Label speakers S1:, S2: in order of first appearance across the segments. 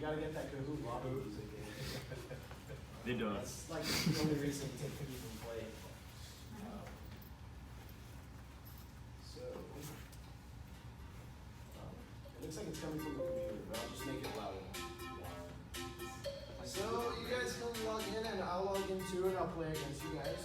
S1: gotta get that Kahoot lobby music in.
S2: They do.
S1: That's like the only reason to even play. So, it looks like it's coming from the computer, but I'll just make it louder. So you guys can log in and I'll log in too and I'll play against you guys.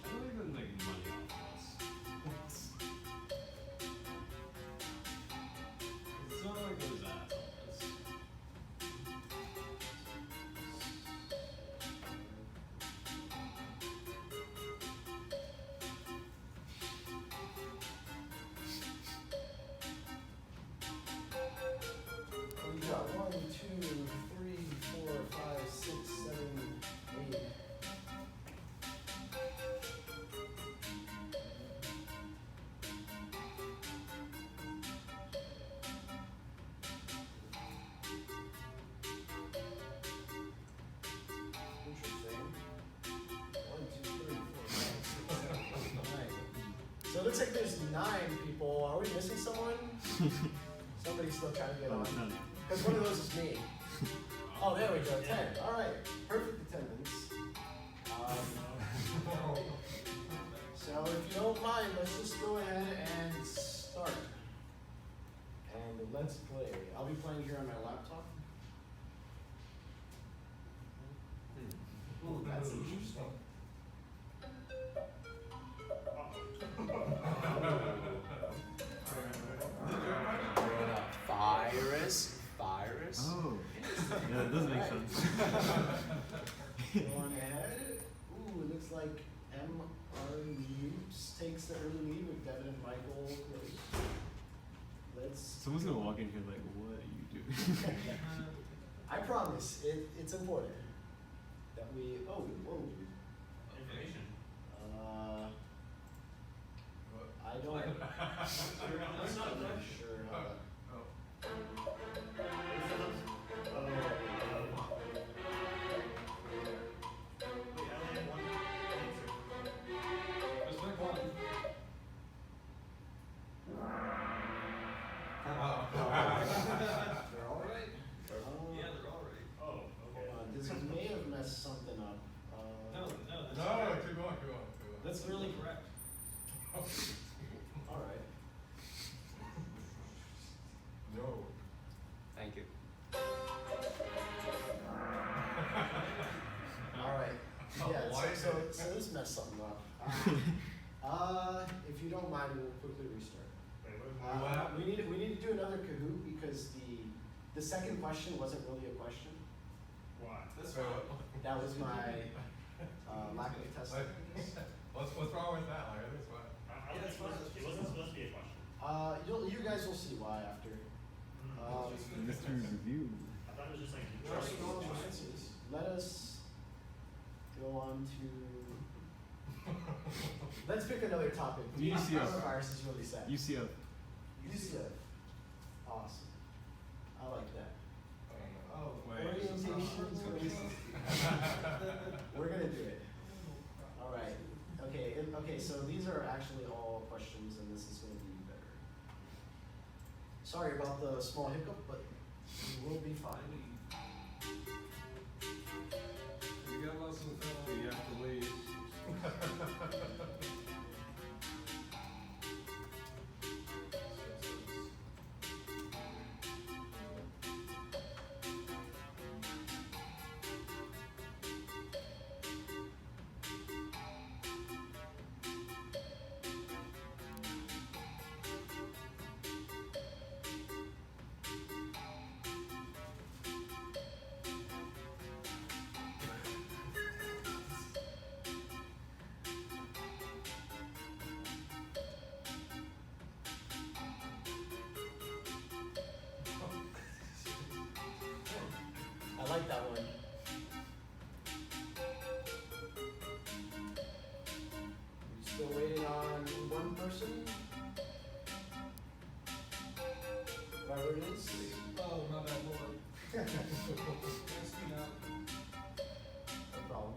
S2: I don't even make money off this. It's not like those assholes.
S1: We got 1, 2, 3, 4, 5, 6, 7, 8. Interesting. 1, 2, 3, 4, 5, 6, 7, 8, 9. So it looks like there's 9 people. Are we missing someone? Somebody's still trying to get on. Because one of those is me. Oh, there we go, 10. All right, perfect attendance. So if you don't mind, let's just go ahead and start. And let's play. I'll be playing here on my laptop. Ooh, that's interesting.
S3: Virus.
S2: Oh. Yeah, that does make sense.
S1: Going ahead. Ooh, it looks like MR Noobs takes the early lead with Devin and Michael close. Let's.
S2: Someone's gonna walk in here like, what are you doing?
S1: I promise, it's important that we. Oh, whoa.
S4: Information.
S1: I don't. I'm not really sure how that.
S4: Just pick one.
S1: They're all right?
S4: Yeah, they're all right. Oh,
S1: Hold
S4: okay.
S1: on, this may have messed something up.
S4: No, that's
S5: No,
S4: correct.
S5: keep going.
S4: That's really correct.
S1: All right.
S5: No.
S3: Thank you.
S1: All right. Yeah,
S5: Why?
S1: so this messed something up. If you don't mind, we'll quickly restart.
S5: What happened?
S1: We need to do another Kahoot because the second question wasn't really a question.
S4: Why?
S5: That's
S1: That was my lack of testing.
S5: What's wrong with that? Like, that's why.
S4: It wasn't supposed to be a question.
S1: You guys will see why after.
S2: Mystery review.
S4: I thought it was just like.
S1: Let us go on to. Let's pick another topic.
S2: UCF.
S1: Coronavirus is really sad.
S2: UCF.
S1: UCF. Awesome. I like that.
S5: Oh,
S1: Orientations. We're gonna do it. All right. Okay. So these are actually all questions, and this is gonna be better. Sorry about the small hiccup, but we will be fine.
S5: You got lots of family, you have to leave.
S1: I like that one. We still waiting on one person? Whoever it is.
S5: Oh, my bad, Lord.
S1: No problem.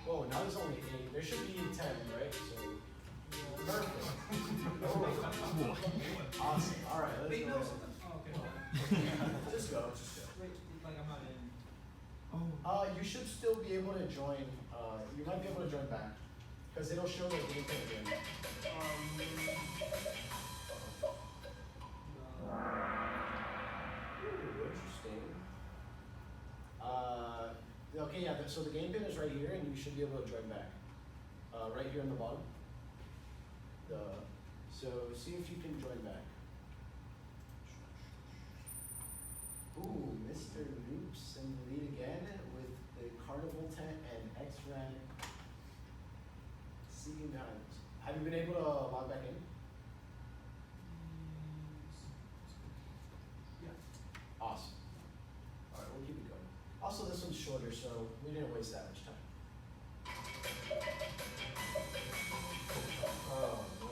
S1: Whoa, now there's only 8. There should be 10, right? So, perfect. Oh. Awesome. All right, let's
S4: Wait,
S1: go.
S4: no, oh, okay.
S1: Just go. Just go.
S4: Wait, like I'm not in.
S1: You should still be able to join. You might be able to join back because it'll show the gameplay again. Ooh, interesting. Okay, yeah. So the game pin is right here, and you should be able to join back. Right here on the bottom. So see if you can join back. Ooh, Mr. Noops in the lead again with the carnival tent and X-Ran seeking behind. Have you been able to log back in? Yeah. Awesome. All right, we'll keep it going. Also, this one's shorter, so we didn't waste that much time. Oh no.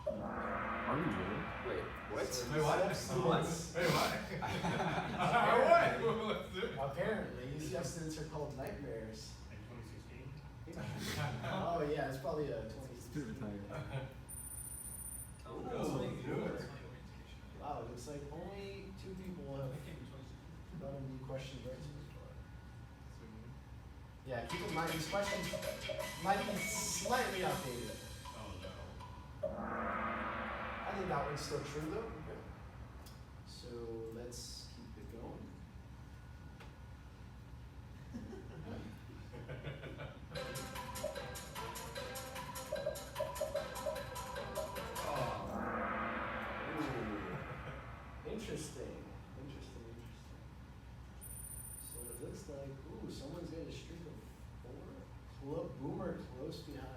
S2: Are we really?
S3: Wait, what?
S5: Wait, what?
S3: What?
S5: Wait, what?
S1: Apparently,
S5: Let's do it.
S1: apparently, these accidents are called nightmares.
S4: In 2016?
S1: Oh yeah, it's probably a 20.
S2: Spirit retired.
S3: Oh,
S5: Let's do it.
S1: Wow, it looks like only 2 people have gotten the questions right so far. Yeah, keep in mind these questions might be slightly outdated.
S5: Oh no.
S1: I think that one's still true though. Okay. So let's keep it going. Ooh. Interesting. So it looks like, ooh, someone's got a streak of 4. Boomer close behind.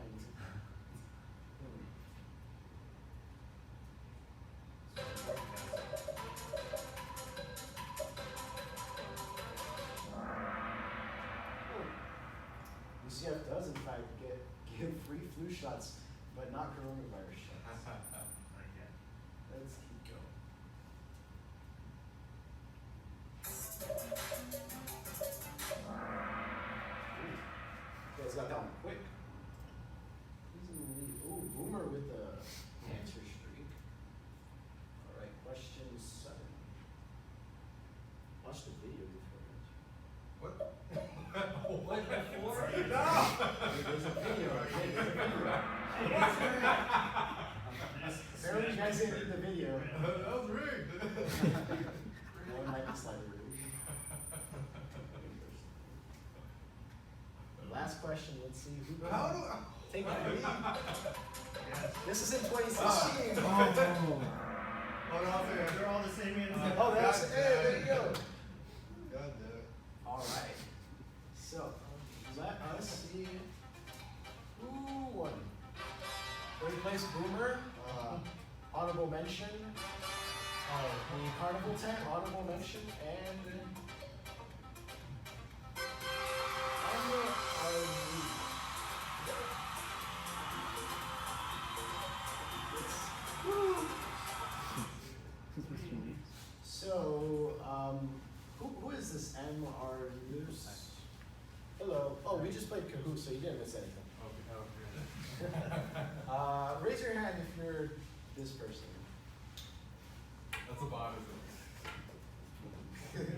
S1: UCF does in fact give free flu shots, but not coronavirus shots. Let's keep going. You guys got that one quick. Who's in the lead? Ooh, Boomer with the answer streak. All right, question 7. Watch the video before it.
S5: What?
S4: What, before?
S5: No!
S1: There's a video. Okay, there's a video. Apparently you guys didn't need the video.
S5: That was rigged.
S1: That one might be slightly rude. Last question, let's see who goes.
S5: How do I?
S1: Take the lead.
S4: Yes.
S1: This is in 2016.
S5: Hold on a second.
S4: They're all the same answer.
S1: Oh, that's, hey, there you go.
S5: God damn it.
S1: All right. So, let us see who won. Third place, Boomer. Honorable mention. The Carnival tent, honorable mention, and So, who is this MR News? Hello. Oh, we just played Kahoot, so you didn't miss anything. Raise your hand if you're this person.
S5: That's a bot, isn't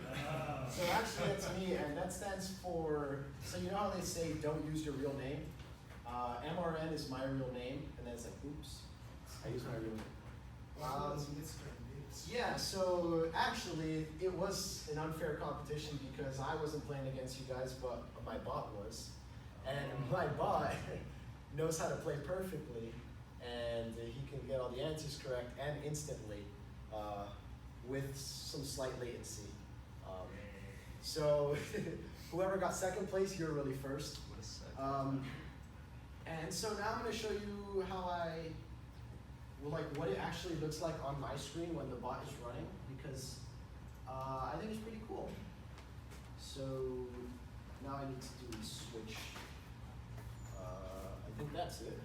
S1: So actually that's me, and that stands for, so you know how they say don't use your real name? MRN is my real name, and then it's like, oops, I use my real name. Yeah, so actually it was an unfair competition because I wasn't playing against you guys, but my bot was. And my bot knows how to play perfectly, and he can get all the answers correct and instantly with some slight latency. So whoever got second place, you're really first.
S3: What a sec.
S1: And so now I'm going to show you how what it actually looks like on my screen when the bot is running, because I think it's pretty cool. So now I need to do a switch. I think that's it.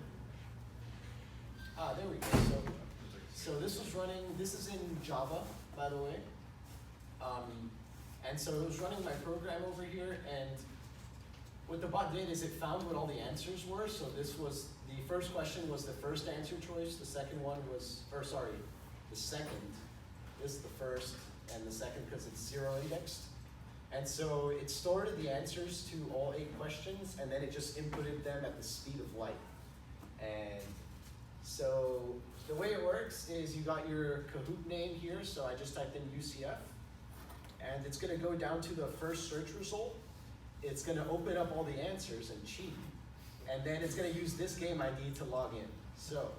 S1: There we go. So this was running, this is in Java, by the way. And And so it was running my program over here, and what the bot did is it found what all the answers were. So this was, the first question was the first answer choice, the second one was, or sorry, the second is the first, and the second because it's 0 indexed. And so it stored the answers to all 8 questions, and then it just inputted them at the speed of light. And so the way it works is you got your Kahoot name here, so I just typed in UCF, and it's gonna go down to the first search result. It's gonna open up all the answers and cheat, and then it's gonna use this game ID to log in. So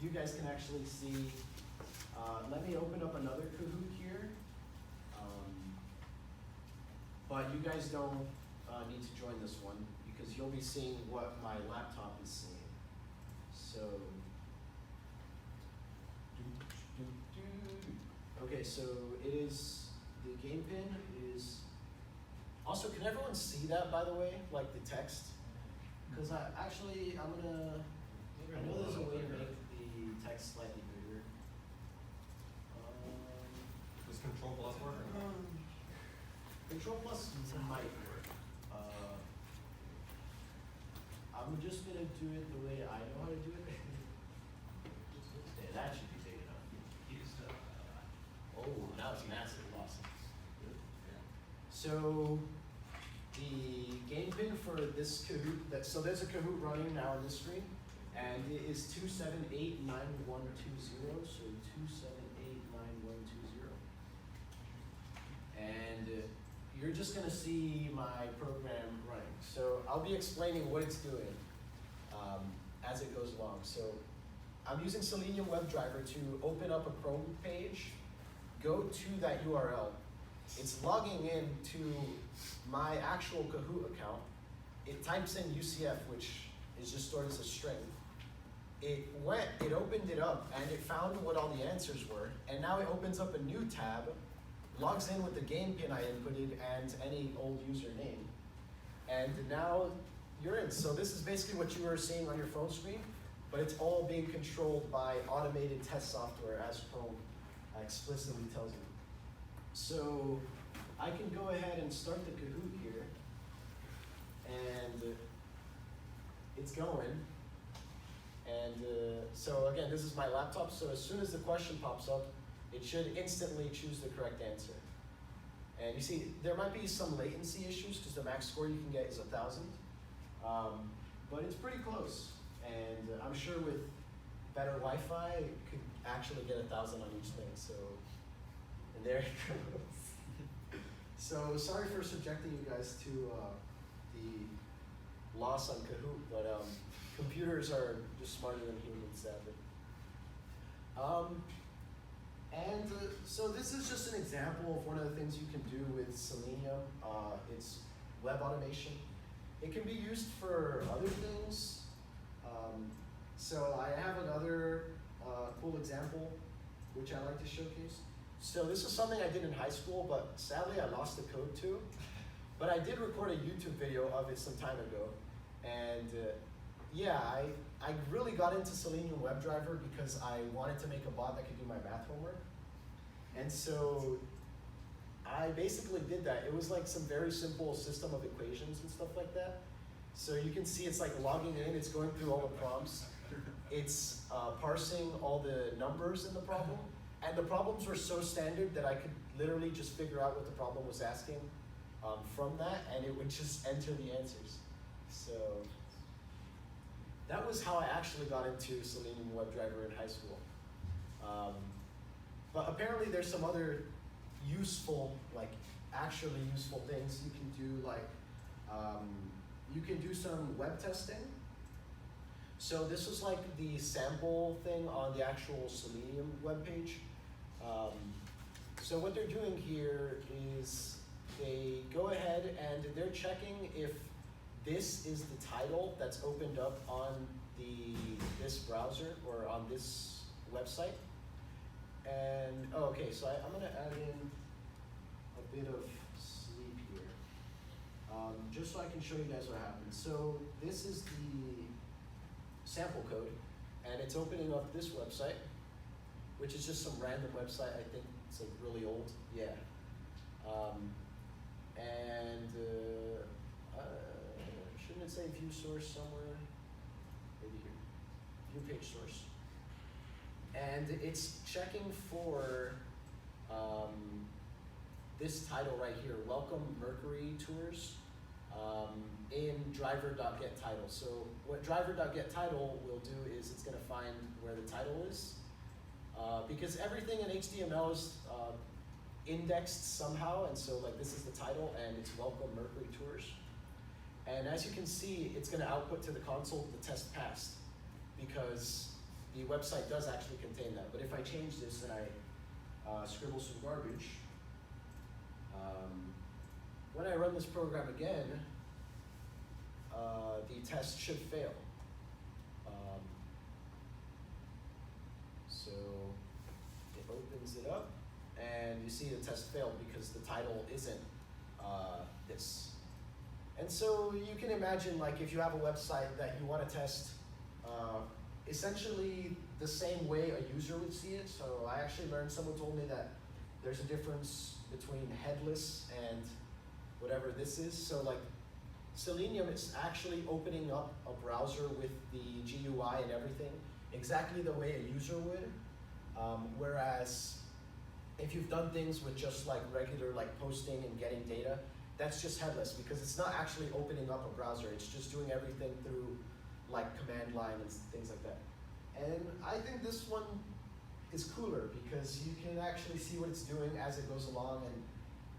S1: you guys can actually see, let me open up another Kahoot here. But you guys don't need to join this one because you'll be seeing what my laptop is seeing. So, okay, so it is, the game pin is, also can everyone see that, by the way, like the text? Because I'm gonna, I know there's a way to make the text slightly bigger.
S2: Does Control Plus work?
S1: Control Plus might work. I'm just gonna do it the way I know how to do it. Yeah, that should be big enough. Oh, now it's massive, awesome. So the game pin for this Kahoot, so there's a Kahoot running now on this screen, and it is 2789120. So 2789120. And you're just gonna see my program running. So I'll be explaining what it's doing as it goes along. So I'm using Selenium WebDriver to open up a Chrome page, go to that URL. It's logging in to my actual Kahoot account. It types in UCF, which is just stored as a string. It opened it up, and it found what all the answers were, and now it opens up a new tab, logs in with the game pin I inputted and any old username, and now you're in. So this is basically what you were seeing on your phone screen, but it's all being controlled by automated test software, as Chrome explicitly tells you. So I can go ahead and start the Kahoot here, and it's going. And so again, this is my laptop, so as soon as the question pops up, it should instantly choose the correct answer. And you see, there might be some latency issues because the max score you can get is 1,000. But it's pretty close. And I'm sure with better Wi-Fi, it could actually get 1,000 on each thing. So, and there it goes. So sorry for subjecting you guys to the loss on Kahoot, but computers are just smarter than humans, sadly. So this is just an example of one of the things you can do with Selenium. It's web automation. It can be used for other things. So I have another cool example which I like to showcase. So this is something I did in high school, but sadly I lost the code to. But I did record a YouTube video of it some time ago. And yeah, I really got into Selenium WebDriver because I wanted to make a bot that could do my math homework. And so I basically did that. It was like some very simple system of equations and stuff like that. So you can see it's like logging in, it's going through all the prompts. It's parsing all the numbers in the problem. And the problems were so standard that I could literally just figure out what the problem was asking from that, and it would just enter the answers. So that was how I actually got into Selenium WebDriver in high school. But apparently there's some other useful, like actually useful things you can do, like you can do some web testing. So this was like the sample thing on the actual Selenium webpage. So what they're doing here is they go ahead and they're checking if this is the title that's opened up on this browser or on this website. And, oh, okay, so I'm gonna add in a bit of sleep here, just so I can show you guys what happens. So this is the sample code, and it's opening up this website, which is just some random website. I think it's like really old, yeah. view source somewhere, maybe here, view page source. And it's checking for this title right here, Welcome Mercury Tours, in driver.getTitle. So what driver.getTitle will do is it's gonna find where the title is, because everything in HTML is indexed somehow, and so like this is the title and it's Welcome Mercury Tours. And as you can see, it's gonna output to the console the test passed, because the website does actually contain that. But if I change this and I scribble some garbage, when I run this program again, the test should fail. So it opens it up, and you see the test failed because the title isn't this. And so you can imagine, like, if you have a website that you want to test essentially the same way a user would see it. So I actually learned, someone told me that there's a difference between headless and whatever this is. So like Selenium is actually opening up a browser with the GUI and everything exactly the way a user would. Whereas if you've done things with just like regular like posting and getting data, that's just headless, because it's not actually opening up a browser. It's just doing everything through like command line and things like that. And I think this one is cooler because you can actually see what it's doing as it goes along, and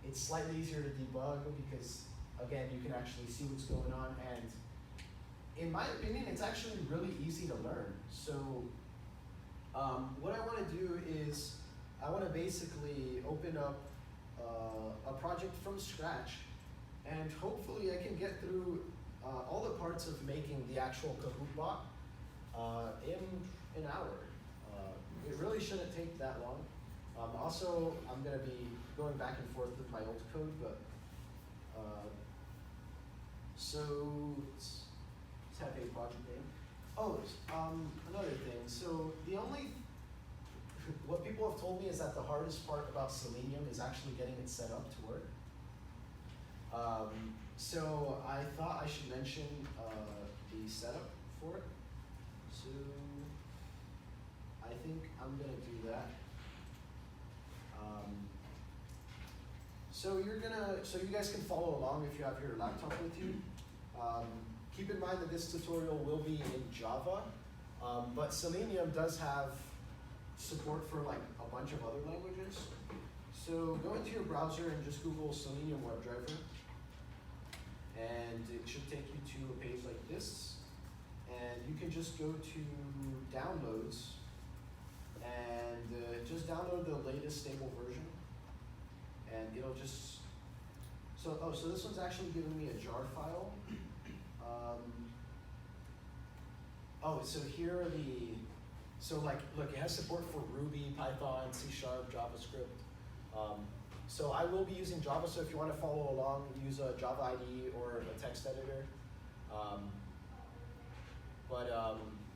S1: it's slightly easier to debug because, again, you can actually see what's going on. And in my opinion, it's actually really easy to learn. So what I want to do is I want to basically open up a project from scratch, and hopefully I can get through all the parts of making the actual Kahoot bot in an hour. It really shouldn't take that long. Also, I'm going to be going back and forth with my old code, but so let's have a project name. Oh, another thing. So the only, what people have told me is that the hardest part about Selenium is actually getting it set up to work. So I thought I should mention the setup for it. So I think I'm gonna do that. So you guys can follow along if you have your laptop with you. Keep in mind that this tutorial will be in Java, but Selenium does have support for like a bunch of other languages. So go into your browser and just Google Selenium WebDriver, and it should take you to a page like this. And you can just go to downloads and just download the latest stable version. And it'll just, so this one's actually giving me a jar file. So here are so like, look, it has support for Ruby, Python, C#, JavaScript. So I will be using Java, so if you want to follow along, use a Java IDE or a text editor.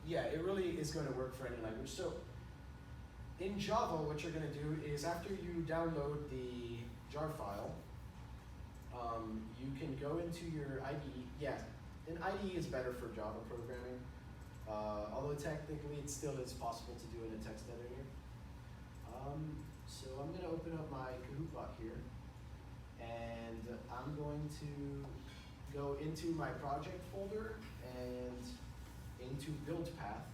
S1: Yeah, it really is going to work for any language. So in Java, what you're going to do is after you download the jar file, you can go into your IDE. Yeah, an IDE is better for Java programming, although technically it still is possible to do in a text editor. So I'm going to open up my Kahoot bot here, and I'm going to go into my project folder and into build path,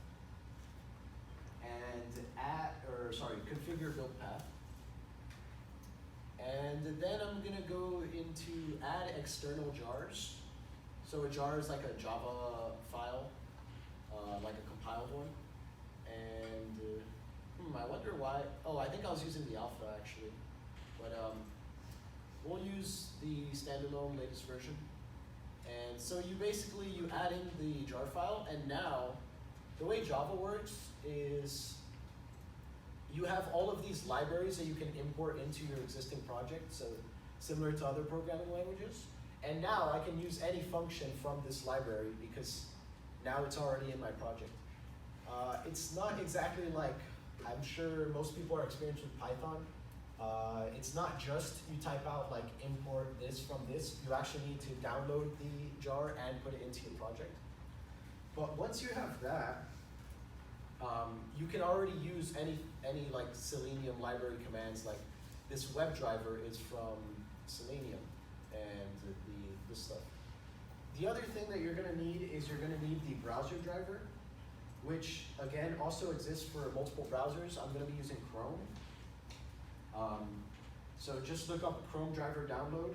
S1: and configure build path. And then I'm gonna go into add external jars. So a jar is like a Java file, like a compiled one. And I wonder why, I think I was using the alpha actually. But we'll use the standalone latest version. And so you add in the jar file, and now the way Java works is you have all of these libraries that you can import into your existing project, so similar to other programming languages. And now I can use any function from this library because now it's already in my project. It's not exactly like, I'm sure most people are experienced with Python. It's not just you type out like import this from this, you actually need to download the jar and put it into your project. But once you have that, you can already use any like Selenium library commands. Like this WebDriver is from Selenium and this stuff. The other thing that you're gonna need is you're gonna need the browser driver, which again also exists for multiple browsers. I'm gonna be using Chrome. So just look up Chrome driver download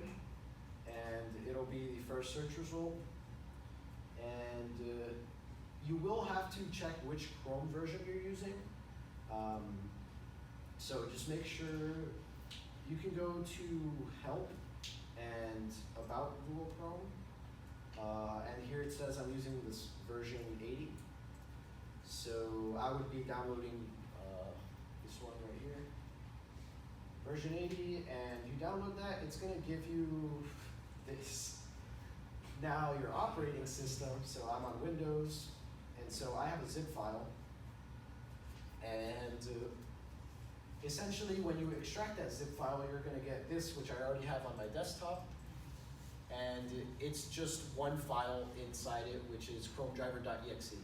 S1: and it'll be the first search result. And you will have to check which Chrome version you're using. So just make sure you can go to help and about Google Chrome. And here it says I'm using this version 80. So I would be downloading this one right here. Version 80, and you download that, it's gonna give you this. Now your operating system, so I'm on Windows, and so I have a zip file. And essentially when you extract that zip file, you're gonna get this, which I already have on my desktop. And it's just one file inside it, which is chromedriver.exe.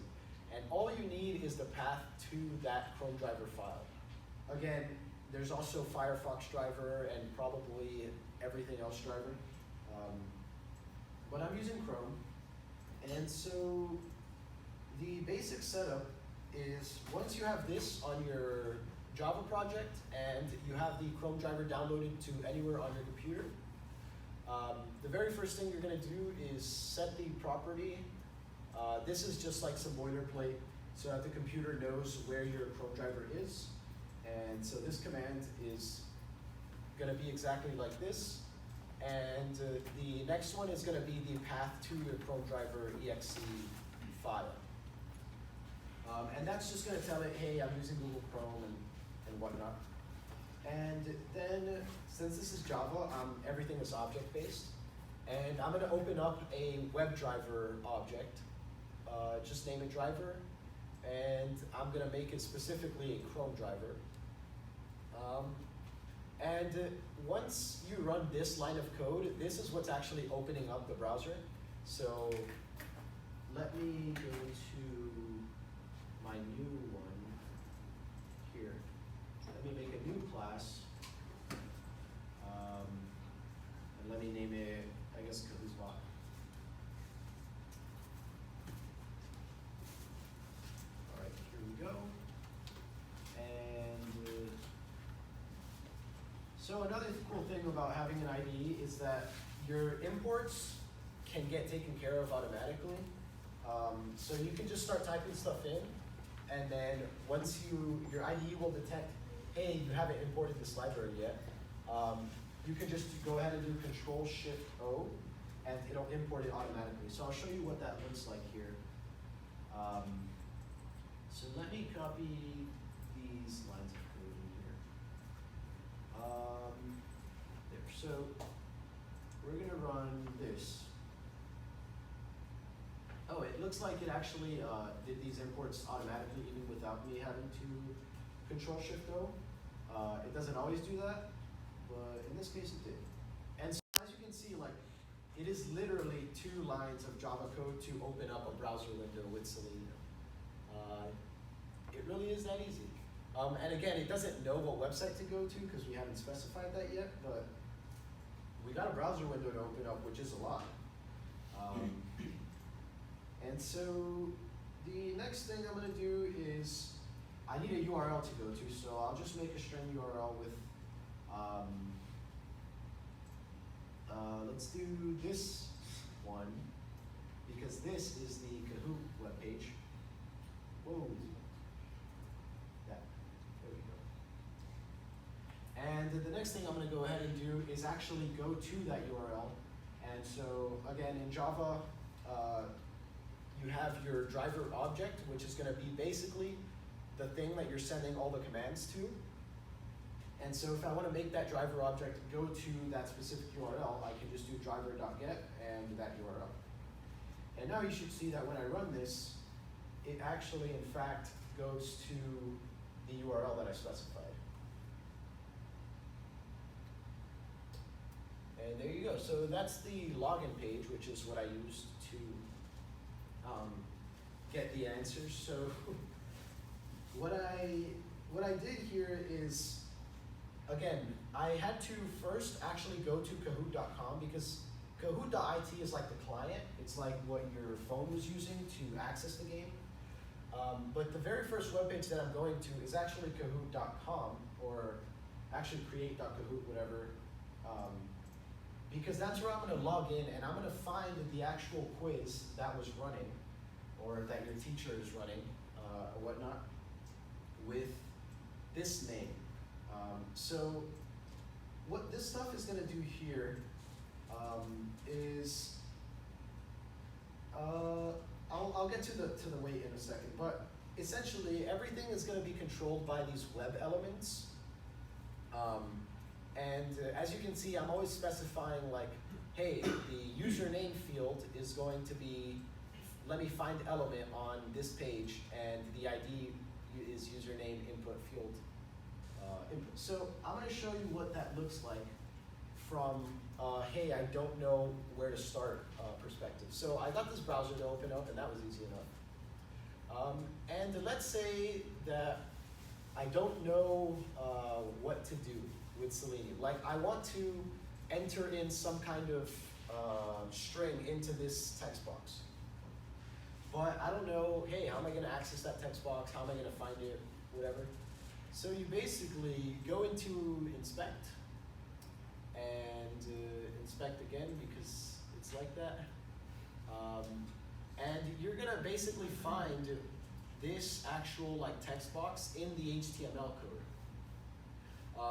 S1: And all you need is the path to that Chrome driver file. Again, there's also Firefox driver and probably everything else driver. But I'm using Chrome. And so the basic setup is once you have this on your Java project and you have the Chrome driver downloaded to anywhere on your computer, the very first thing you're gonna do is set the property. This is just like some boilerplate so that the computer knows where your Chrome driver is. And so this command is gonna be exactly like this. And the next one is gonna be the path to your Chrome driver exe file. And that's just gonna tell it, hey, I'm using Google Chrome and whatnot. And then, since this is Java, everything is object-based. And I'm gonna open up a WebDriver object. Just name it driver. And I'm gonna make it specifically a Chrome driver. And once you run this line of code, this is what's actually opening up the browser. So let me go to my new one here. Let me make a new class. And let me name it, I guess, Kahootbot. All right, here we go. And so another cool thing about having an IDE is that your imports can get taken care of automatically. So you can just start typing stuff in, and then once your IDE will detect, hey, you haven't imported this library yet, you can just go ahead and do Control-Shift-O, and it'll import it automatically. So I'll show you what that looks like here. So let me copy these lines of code in here. There, so we're gonna run this. Oh, it looks like it actually did these imports automatically even without me having to Control-Shift-O. It doesn't always do that, but in this case it did. And so as you can see, like, it is literally 2 lines of Java code to open up a browser window with Selenium. It really is that easy. And again, it doesn't know what website to go to because we haven't specified that yet, but we got a browser window to open up, which is a lot. And so the next thing I'm gonna do is, I need a URL to go to, so I'll just make a string URL with, let's do this one, because this is the Kahoot webpage. Whoa. That, there we go. And the next thing I'm gonna go ahead and do is actually go to that URL. And so again, in Java, you have your driver object, which is gonna be basically the thing that you're sending all the commands to. And so if I wanna make that driver object go to that specific URL, I can just do driver.get and that URL. And now you should see that when I run this, it actually, in fact, goes to the URL that I specified. And there you go. So that's the login page, which is what I used to get the answers. So what I did here is, again, I had to first actually go to Kahoot.com because Kahoot.it is like the client. It's like what your phone was using to access the game. But the very first webpage that I'm going to is actually Kahoot.com, or actually create.kahoot, whatever. Because that's where I'm going to log in and I'm going to find the actual quiz that was running, or that your teacher is running, or whatnot, with this name. So what this stuff is going to do here is, I'll get to the weight in a second, but essentially everything is going to be controlled by these web elements. And as you can see, I'm always specifying like, hey, the username field is going to be, let me find element on this page, and the ID is username input field input. So I'm going to show you what that looks like from, hey, I don't know where to start perspective. So I got this browser to open up, and that was easy enough. And let's say that I don't know what to do with Selenium. Like, I want to enter in some kind of string into this text box. But I don't know, hey, how am I going to access that text box? How am I going to find it? Whatever. So you basically go into inspect, and inspect again because it's like that. And you're going to basically find this actual like text box in the HTML code.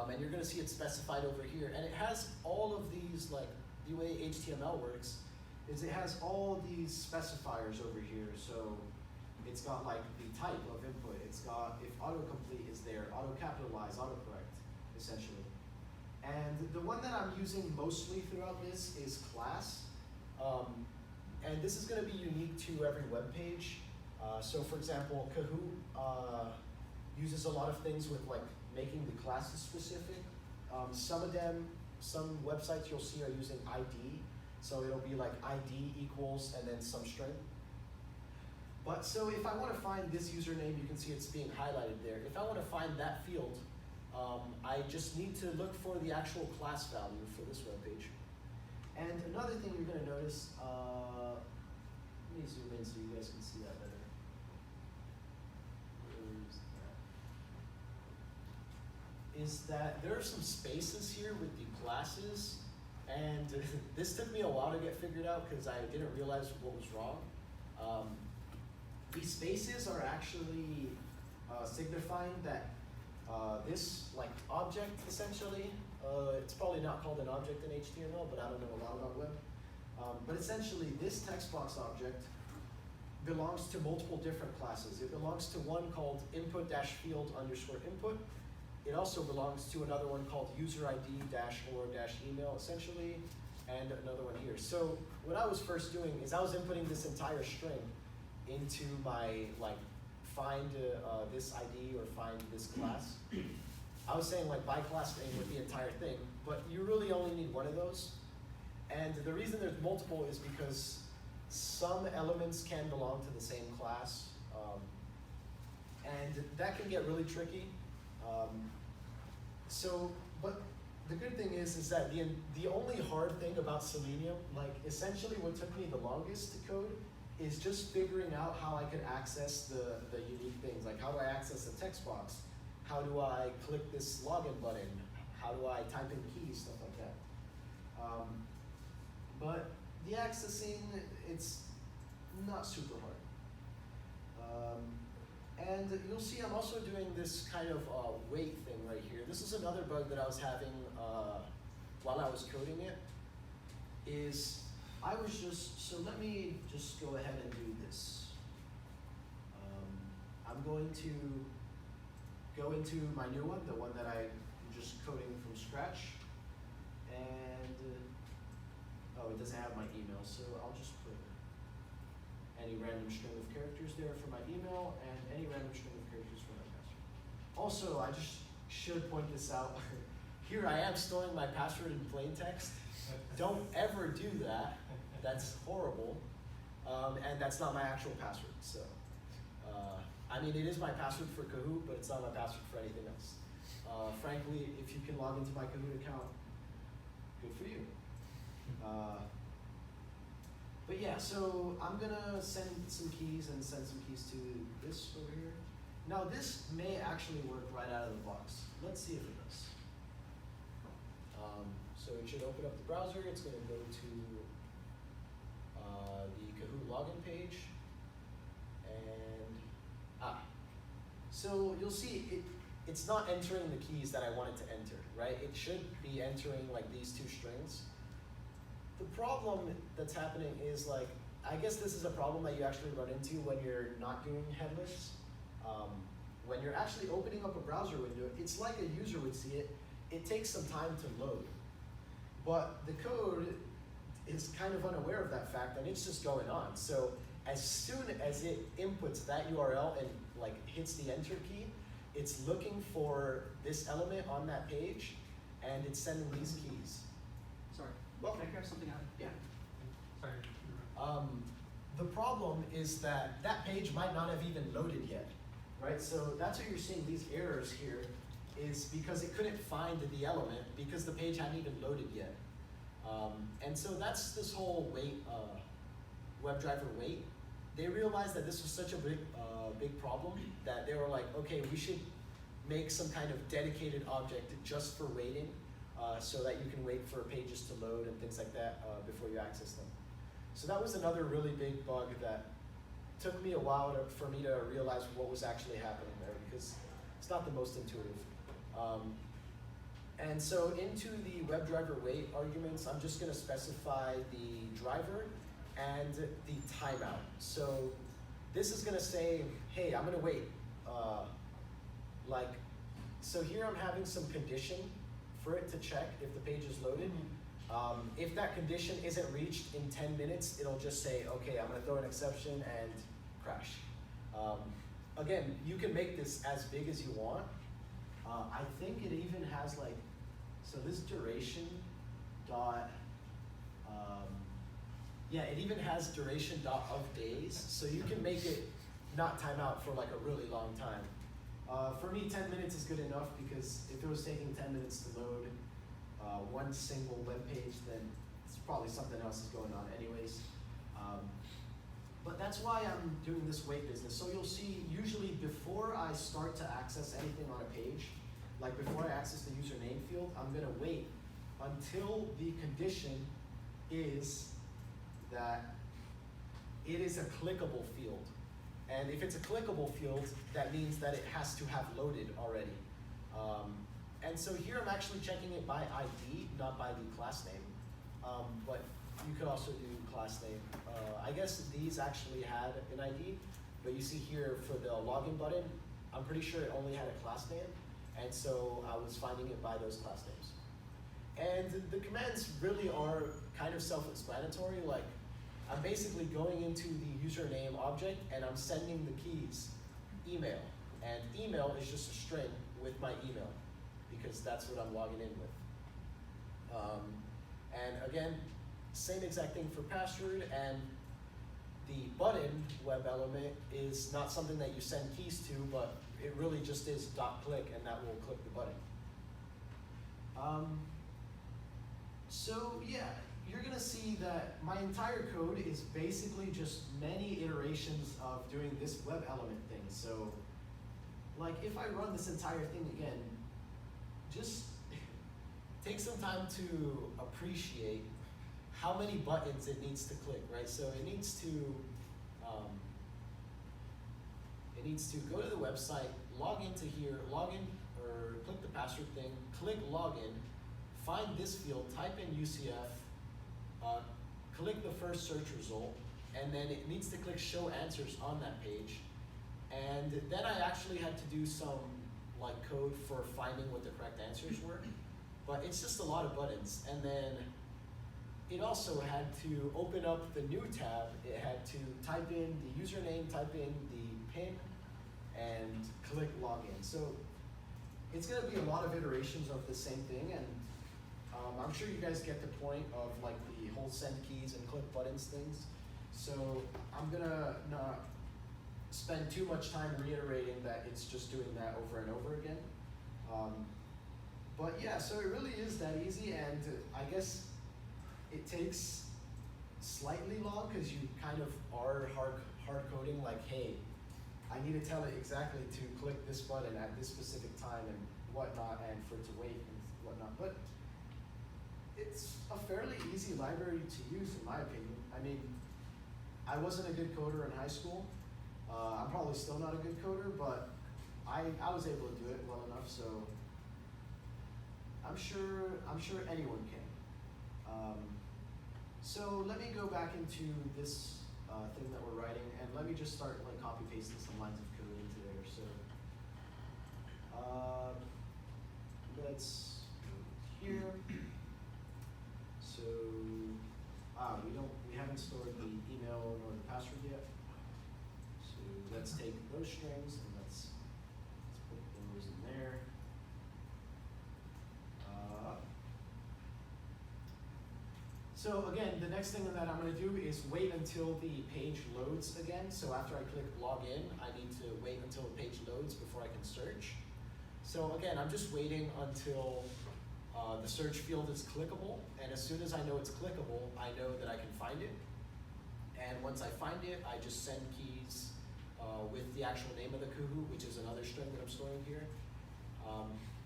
S1: And you're going to see it specified over here. And it has all of these, like, the way HTML works is it has all these specifiers over here. So it's got like the type of input. It's got if autocomplete is there, auto-capitalize, autocorrect, essentially. And the one that I'm using mostly throughout this is class. And this is going to be unique to every web page. So for example, Kahoot uses a lot of things with like making the classes specific. Some of them, some websites you'll see are using ID. So it'll be like ID equals and then some string. But so if I want to find this username, you can see it's being highlighted there. If I want to find that field, I just need to look for the actual class value for this web page. And another thing you're going to notice, let me zoom in so you guys can see that better. Is that there are some spaces here with the classes, and this took me a while to get figured out because I didn't realize what was wrong. These spaces are actually signifying that this like object essentially, it's probably not called an object in HTML, but I don't know a lot about web. But essentially this text box object belongs to multiple different classes. It belongs to one called input-field_input. It also belongs to another one called user ID-or-email essentially, and another one here. So what I was first doing is I was inputting this entire string into my like find this ID or find this class. I was saying like by class name with the entire thing, but you really only need one of those. And the reason there's multiple is because some elements can belong to the same class, and that can get really tricky. But the good thing is that the only hard thing about Selenium, like essentially what took me the longest to code, is just figuring out how I could access the unique things. Like how do I access the text box? How do I click this login button? How do I type in keys, stuff like that. But the accessing, it's not super hard. And you'll see I'm also doing this kind of wait thing right here. This is another bug that I was having while I was coding it, is I was so let me just go ahead and do this. I'm going to go into my new one, the one that I'm just coding from scratch. And, oh, it doesn't have my email, so I'll just put any random string of characters there for my email, and any random string of characters for my password. Also, I just should point this out. Here I am storing my password in plain text, Don't ever do that. That's horrible. And that's not my actual password. So, I mean, it is my password for Kahoot, but it's not my password for anything else. Frankly, if you can log into my Kahoot account, good for you. But yeah, so I'm gonna send some keys and send some keys to this over here. Now this may actually work right out of the box. Let's see if it does. So it should open up the browser. It's gonna go to the Kahoot login page. And, so you'll see it's not entering the keys that I wanted to enter, right? It should be entering like these two strings. The problem that's happening is like, I guess this is a problem that you actually run into when you're not doing headless. When you're actually opening up a browser window, it's like a user would see it. It takes some time to load. But the code is kind of unaware of that fact and it's just going on. So as soon as it inputs that URL and like hits the enter key, it's looking for this element on that page and it's sending these keys.
S6: Sorry.
S1: Well,
S6: Can I grab something out?
S1: Yeah.
S2: Sorry.
S1: The problem is that that page might not have even loaded yet, right? So that's why you're seeing these errors here, is because it couldn't find the element because the page hadn't even loaded yet. And so that's this whole wait, WebDriver wait. They realized that this was such a big problem that they were like, okay, we should make some kind of dedicated object just for waiting, so that you can wait for pages to load and things like that before you access them. So that was another really big bug that took me a while for me to realize what was actually happening there because it's not the most intuitive. And so into the WebDriver wait arguments, I'm just going to specify the driver and the timeout. So this is going to say, hey, I'm going to wait. So here I'm having some condition for it to check if the page is loaded. If that condition isn't reached in 10 minutes, it'll just say, okay, I'm going to throw an exception and crash. Again, you can make this as big as you want. I think it even has like, so this duration dot, yeah, it even has duration dot of days, so you can make it not time out for like a really long time. For me, 10 minutes is good enough because if it was taking 10 minutes to load one single web page, then it's probably something else is going on anyways. But that's why I'm doing this wait business. So you'll see, usually before I start to access anything on a page, like before I access the username field, I'm gonna wait until the condition is that it is a clickable field. And if it's a clickable field, that means that it has to have loaded already. And so here I'm actually checking it by ID, not by the class name. But you could also do class name. I guess these actually had an ID, but you see here for the login button, I'm pretty sure it only had a class name. And so I was finding it by those class names. And the commands really are kind of self-explanatory. Like, I'm basically going into the username object and I'm sending the keys email. And email is just a string with my email because that's what I'm logging in with. And again, same exact thing for password, and the button web element is not something that you send keys to, but it really just is .click and that will click the button. So yeah, you're gonna see that my entire code is basically just many iterations of doing this web element thing. So like if I run this entire thing again, just take some time to appreciate how many buttons it needs to click, right? So it needs to go to the website, log into here, log in, or click the password thing, click login, find this field, type in UCF, click the first search result, and then it needs to click show answers on that page. And then I actually had to do some like code for finding what the correct answers were, but it's just a lot of buttons. And then it also had to open up the new tab. It had to type in the username, type in the PIN, and click login. So it's gonna be a lot of iterations of the same thing, and I'm sure you guys get the point of like the whole send keys and click buttons things. So I'm gonna not spend too much time reiterating that it's just doing that over and over again. But yeah, so it really is that easy, and I guess it takes slightly long because you kind of are hard coding like, hey, I need to tell it exactly to click this button at this specific time and whatnot, and for it to wait and whatnot. But it's a fairly easy library to use, in my opinion. I mean, I wasn't a good coder in high school. I'm probably still not a good coder, but I was able to do it well enough, so I'm sure anyone can. So let me go back into this thing that we're writing, and let me just start like copy pasting some lines of code into there. So let's go here. So we haven't stored the email nor the password yet. So let's take those strings and let's put those in there. So again, the next thing that I'm going to do is wait until the page loads again. So after I click login, I need to wait until the page loads before I can search. So again, I'm just waiting until the search field is clickable, and as soon as I know it's clickable, I know that I can find it. And once I find it, I just send keys with the actual name of the Kahoot, which is another string that I'm storing here.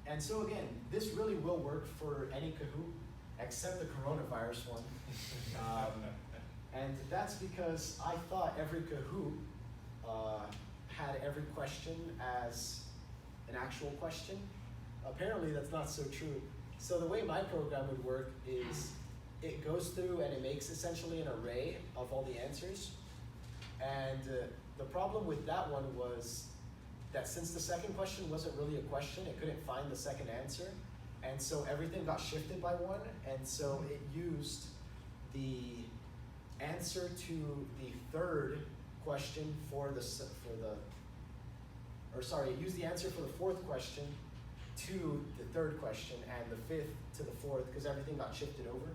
S1: And so again, this really will work for any Kahoot, except the coronavirus one. And that's because I thought every Kahoot had every question as an actual question. Apparently that's not so true. So the way my program would work is it goes through and it makes essentially an array of all the answers. And the problem with that one was that since the second question wasn't really a question, it couldn't find the second answer. And so everything got shifted by one, and so it used the answer to the third question it used the answer for the fourth question to the third question, and the fifth to the fourth, because everything got shifted over.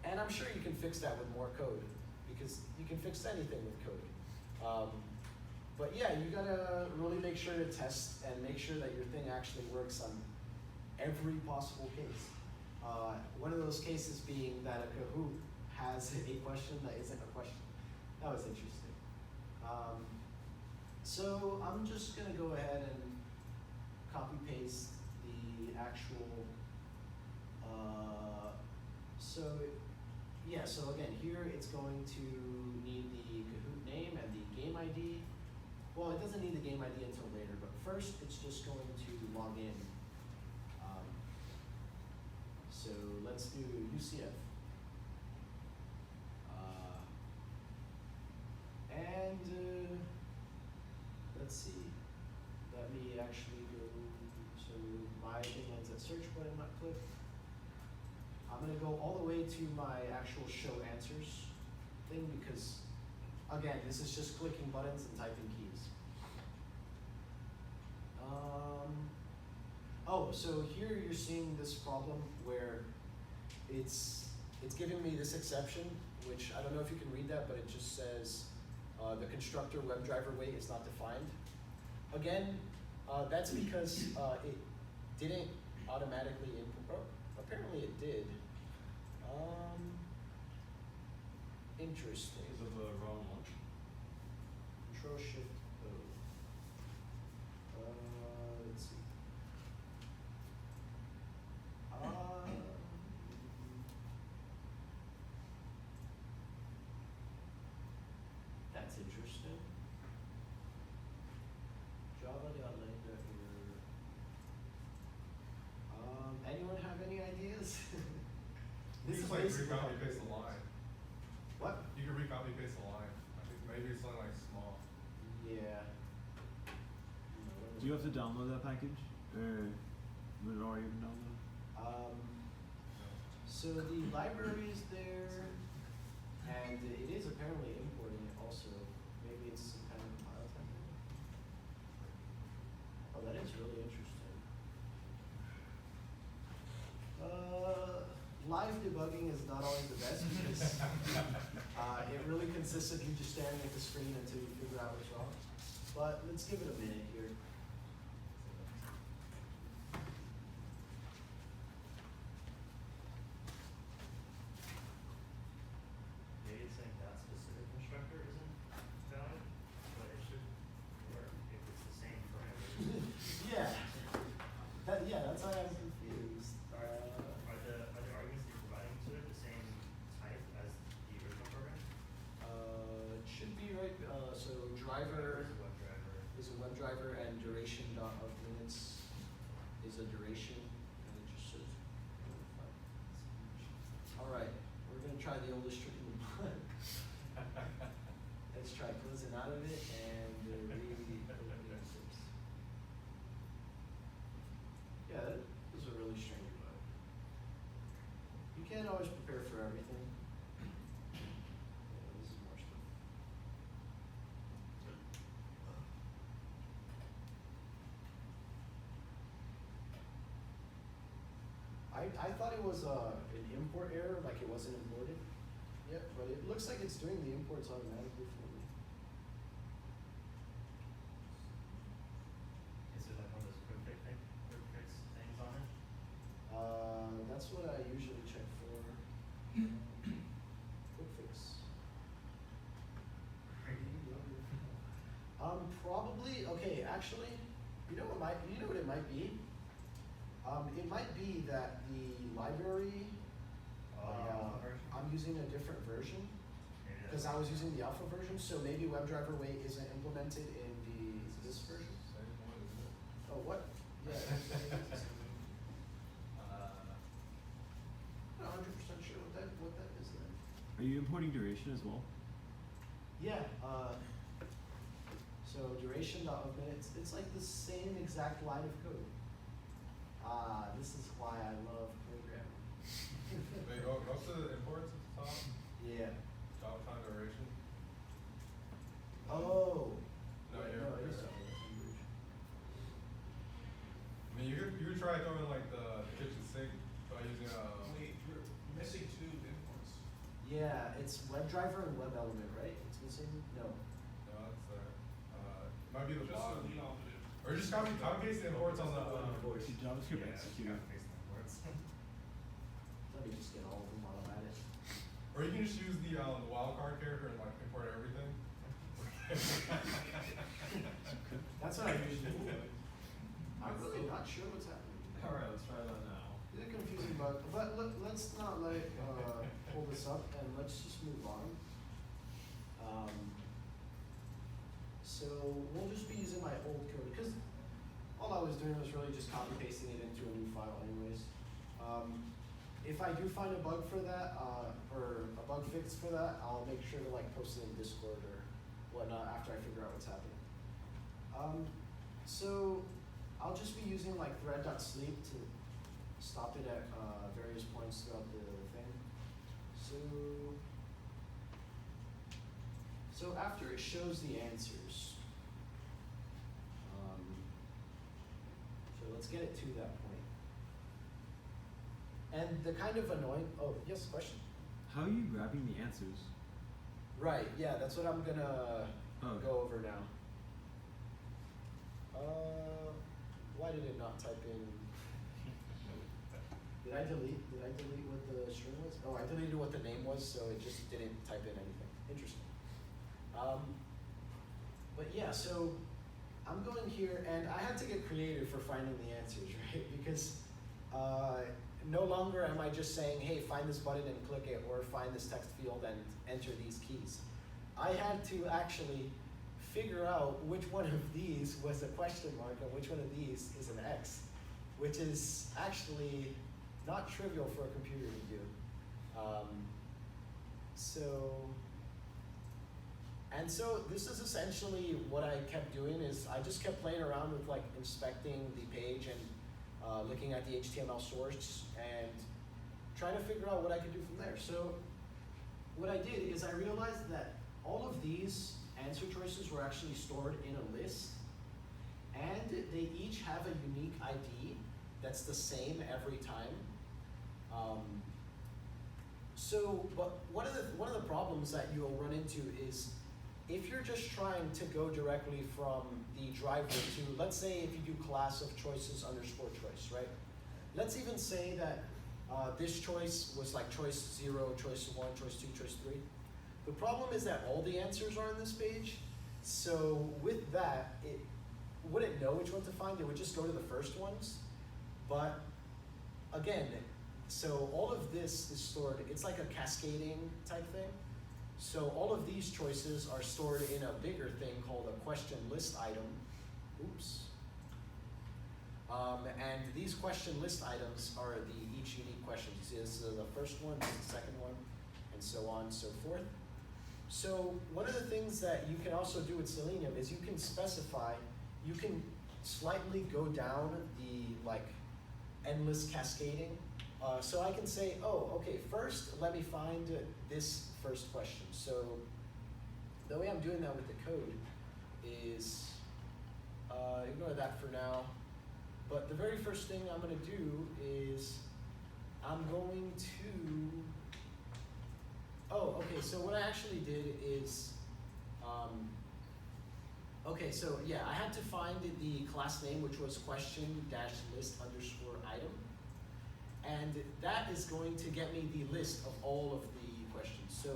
S1: And I'm sure you can fix that with more code, because you can fix anything with code. But yeah, you gotta really make sure to test and make sure that your thing actually works on every possible case. One of those cases being that a Kahoot has a question that isn't a question. That was interesting. So I'm just gonna go ahead and copy paste the actual, so again, here it's going to need the Kahoot name and the game ID. Well, it doesn't need the game ID until later, but first it's just going to log in. So let's do UCF. Let's see. Let me actually go, so my thing ends at search button, not click. I'm gonna go all the way to my actual show answers thing because, again, this is just clicking buttons and typing keys. So here you're seeing this problem where it's giving me this exception, which I don't know if you can read that, but it just says the constructor WebDriver wait is not defined. Again, that's because it didn't automatically import. Apparently it did. Interesting.
S2: Is it the wrong one?
S1: Control Shift O. Let's see. That's interesting. Java.lang.error. Anyone have any ideas?
S5: You just like recopy paste the line.
S1: What?
S5: You can recopy paste the line. I think maybe it's something like small.
S1: Yeah.
S6: Do you have to download that package? Or was it already been downloaded?
S1: So the library is there, and it is apparently importing it also. Maybe it's some kind of compile time. Oh, that is really interesting. live debugging is not always the best because it really consists of you just staring at the screen until you figure out what's wrong. But let's give it a minute here.
S4: Maybe it's saying that specific constructor isn't valid, but it should work if it's the same parameters.
S1: Yeah. That's why I'm confused.
S4: Are the arguments that you're providing to it the same type as the original program?
S1: It should be right. So driver
S4: Is a web driver.
S1: is a WebDriver and duration dot of minutes is a duration, and it just says. All right, we're gonna try the oldest trick in the book. Let's try closing out of it and re-opening the zips. Yeah, that is a really strange bug. You can't always prepare for everything. Yeah, this is more stuff. I thought it was an import error, like it wasn't imported. Yep, but it looks like it's doing the imports automatically for me.
S4: Is it like one of those quick fix things on it?
S1: That's what I usually check for. Quick fix. Probably, okay, actually, you know what it might be? It might be that the library, I'm using a different version, because I was using the alpha version, so maybe WebDriver Wait isn't implemented in this version.
S5: Same one, isn't it?
S1: Oh, what? Yeah. I'm not 100% sure what that is then.
S6: Are you importing duration as well?
S1: Yeah, so duration dot of minutes, it's like the same exact line of code. This is why I love programming.
S5: They go to the imports at the top,
S1: Yeah.
S5: top time duration.
S1: Oh.
S5: No,
S1: Wait,
S5: you're-
S1: it is
S5: you're-
S1: language.
S5: I mean, you could try throwing like the kitchen sink by using
S2: Wait, you're missing two imports.
S1: Yeah, it's WebDriver and WebElement, right? It's missing? No.
S5: No, it's there. It might be the
S2: Just
S5: bottom.
S2: delete off of it.
S5: Or just copy paste the imports on the.
S6: Is JavaScript executor?
S1: Let me just get all of them while I'm at it.
S5: Or you can just use the wildcard character and like import everything.
S1: That's what I usually do. I'm really not sure what's happening.
S2: Alright, let's try that now.
S1: It's a confusing bug, but let's not let it pull this up and let's just move on. So we'll just be using my old code because all I was doing was really just copy pasting it into a new file anyways. If I do find a bug for that, or a bug fix for that, I'll make sure to like post it in Discord or whatnot after I figure out what's happening. So I'll just be using like thread.sleep to stop it at various points throughout the thing. So after it shows the answers, so let's get it to that point. And the kind of annoying, oh, yes, question?
S6: How are you grabbing the answers?
S1: Right, yeah, that's what I'm gonna go over now. Why did it not type in? Did I delete what the string was? Oh, I deleted what the name was, so it just didn't type in anything. Interesting. But yeah, so I'm going here, and I had to get creative for finding the answers, right? Because no longer am I just saying, hey, find this button and click it, or find this text field and enter these keys. I had to actually figure out which one of these was a question mark and which one of these is an X, which is actually not trivial for a computer to do. So this is essentially what I kept doing is I just kept playing around with like inspecting the page and looking at the HTML source and trying to figure out what I could do from there. So what I did is I realized that all of these answer choices were actually stored in a list, and they each have a unique ID that's the same every time. So, but one of the problems that you'll run into is if you're just trying to go directly from the driver to, let's say if you do class of choices underscore choice, right? Let's even say that this choice was like choice 0, choice 1, choice 2, choice 3. The problem is that all the answers are on this page. So with that, it wouldn't know which one to find. It would just go to the first ones. But again, so all of this is stored, it's like a cascading type thing. So all of these choices are stored in a bigger thing called a question list item. Oops. And these question list items are each unique question. You see, this is the first one, this is the second one, and so on and so forth. So one of the things that you can also do with Selenium is you can specify, you can slightly go down the like endless cascading. So I can say, oh, okay, first let me find this first question. So the way I'm doing that with the code is, ignore that for now. But the very first thing I'm going to do is I'm going to, oh, okay, so what I actually did is, okay, so yeah, I had to find the class name, which was question-list underscore item. And that is going to get me the list of all of the questions. So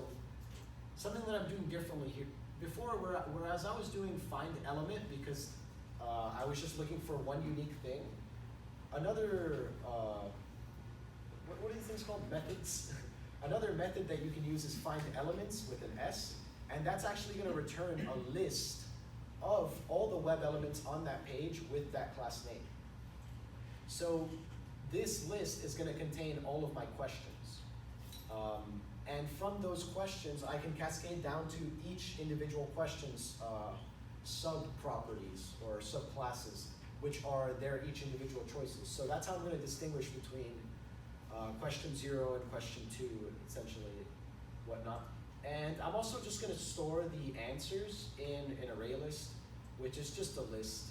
S1: something that I'm doing differently here. Before, whereas I was doing find element because I was just looking for one unique thing. Another, what are these things called? Methods. Another method that you can use is find elements with an S, and that's actually going to return a list of all the web elements on that page with that class name. So this list is going to contain all of my questions. And from those questions, I can cascade down to each individual question's sub-properties or subclasses, which are their each individual choices. So that's how I'm going to distinguish between question 0 and question 2, essentially, whatnot. And I'm also just going to store the answers in an array list, which is just a list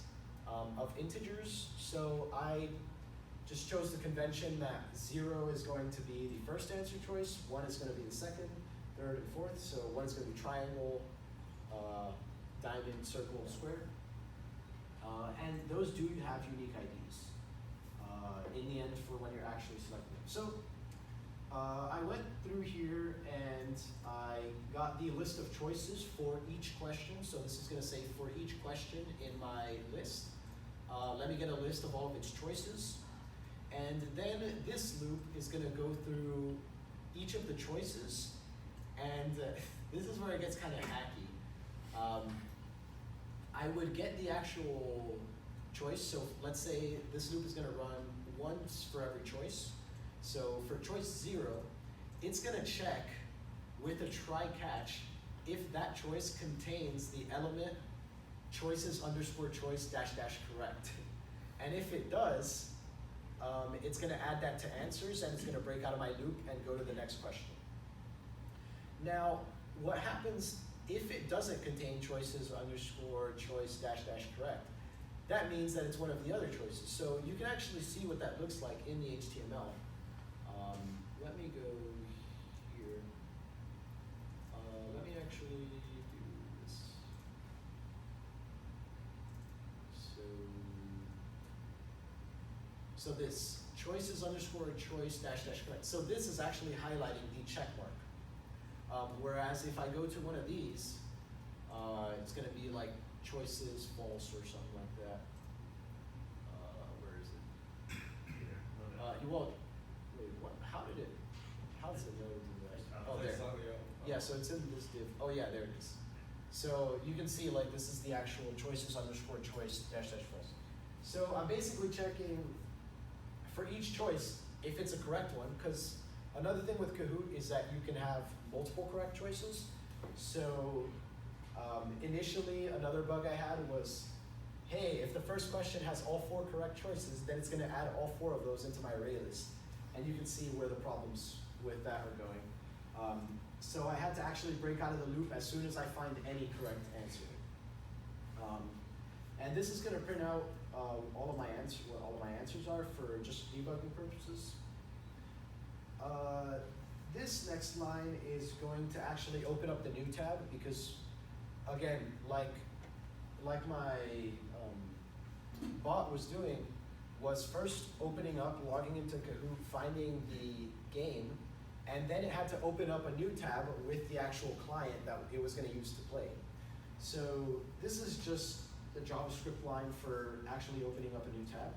S1: of integers. So I just chose the convention that 0 is going to be the first answer choice, 1 is going to be the second, third, and fourth. So 1 is going to be triangle, diamond, circle, square. And those do have unique IDs in the end for when you're actually selecting them. So I went through here and I got the list of choices for each question. So this is going to say for each question in my list. Let me get a list of all of its choices. And then this loop is going to go through each of the choices. And this is where it gets kind of hacky. I would get the actual choice. So let's say this loop is going to run once for every choice. So for choice 0, it's going to check with a try catch if that choice contains the element choices underscore choice dash dash correct. And if it does, it's going to add that to answers and it's going to break out of my loop and go to the next question. Now, what happens if it doesn't contain choices underscore choice dash dash correct? That means that it's one of the other choices. So you can actually see what that looks like in the HTML. Let me go here. Let me actually do this. So this choices underscore choice dash dash correct. So this is actually highlighting the check mark. Whereas if I go to one of these, it's going to be like choices false or something like that. Where is it? You won't. Wait, what? How does it know to do that? Oh, there. Yeah, so it's in this div. Oh yeah, there it is. So you can see like this is the actual choices underscore choice dash dash false. So I'm basically checking for each choice if it's a correct one, because another thing with Kahoot is that you can have multiple correct choices. So initially, another bug I had was, hey, if the first question has all 4 correct choices, then it's going to add all 4 of those into my array list. And you can see where the problems with that are going. So I had to actually break out of the loop as soon as I find any correct answer. And this is going to print out all of my what all of my answers are for just debugging purposes. This next line is going to actually open up the new tab because, again, like my bot was doing, was first opening up, logging into Kahoot, finding the game, and then it had to open up a new tab with the actual client that it was going to use to play. So this is just the JavaScript line for actually opening up a new tab.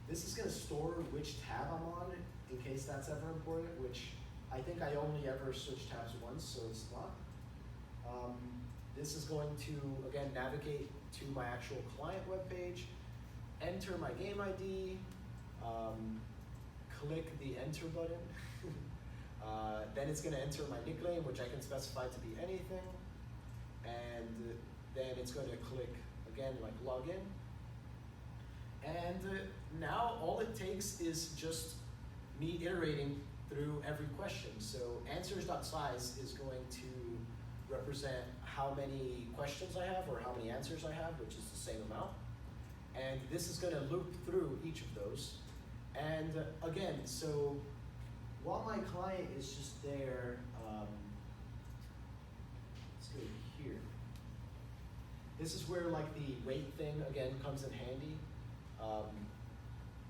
S1: This is going to store which tab I'm on in case that's ever important, which I think I only ever switch tabs once, so it's not. This is going to, again, navigate to my actual client webpage, enter my game ID, click the enter button. Then it's going to enter my nickname, which I can specify to be anything. And then it's going to click, again, like log in. And now all it takes is just me iterating through every question. So answers.size is going to represent how many questions I have or how many answers I have, which is the same amount. And this is going to loop through each of those. And again, so while my client is just there, let's go here. This is where like the wait thing again comes in handy.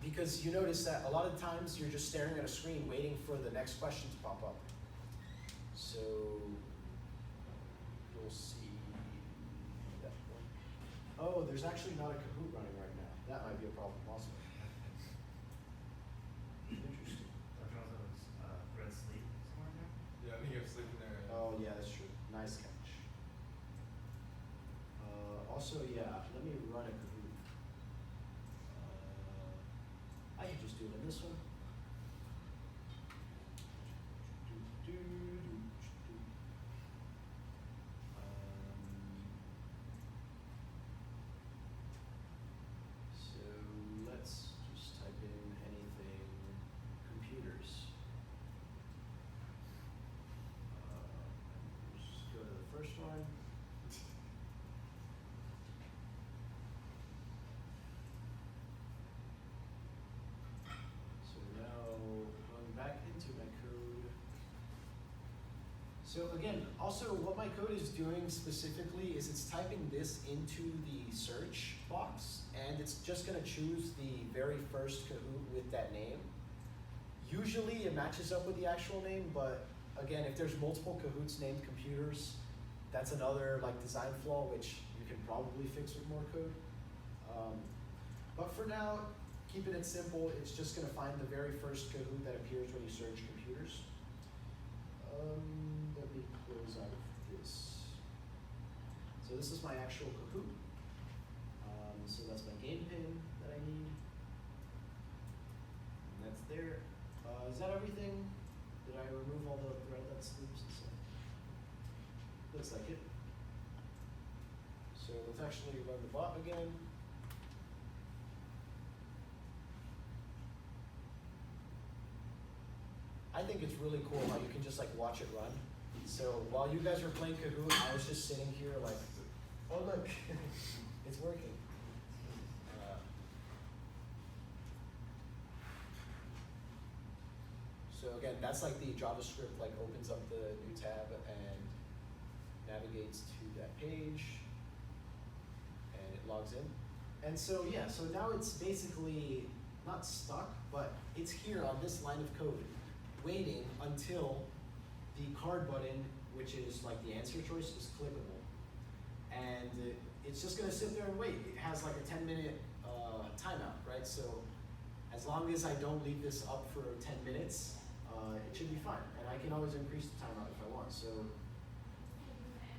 S1: Because you notice that a lot of times you're just staring at a screen waiting for the next question to pop up. So you'll see that one. Oh, there's actually not a Kahoot running right now. That might be a problem also. Interesting.
S4: Don't you also have red sleep somewhere in there?
S5: Yeah, I think you have sleep in there.
S1: Oh yeah, that's true. Nice catch. Also, yeah, let me run a Kahoot. I could just do it in this one. So let's just type in anything computers. Let's just go to the first one. So now going back into my code. So again, also what my code is doing specifically is it's typing this into the search box and it's just gonna choose the very first Kahoot with that name. Usually it matches up with the actual name, but again, if there's multiple Kahoots named computers, that's another like design flaw which you can probably fix with more code. But for now, keeping it simple, it's just gonna find the very first Kahoot that appears when you search computers. Let me close out of this. So this is my actual Kahoot. So that's my game pin that I need. And that's there. Is that everything? Did I remove all the thread that sleeps and stuff? Looks like it. So let's actually run the bot again. I think it's really cool how you can just like watch it run. So while you guys were playing Kahoot, I was just sitting here like, oh look, it's working. So again, that's like the JavaScript like opens up the new tab and navigates to that page and it logs in. And so yeah, so now it's basically not stuck, but it's here on this line of code waiting until the card button, which is like the answer choice, is clickable. And it's just gonna sit there and wait. It has like a 10-minute timeout, right? So as long as I don't leave this up for 10 minutes, it should be fine. And I can always increase the timeout if I want. So,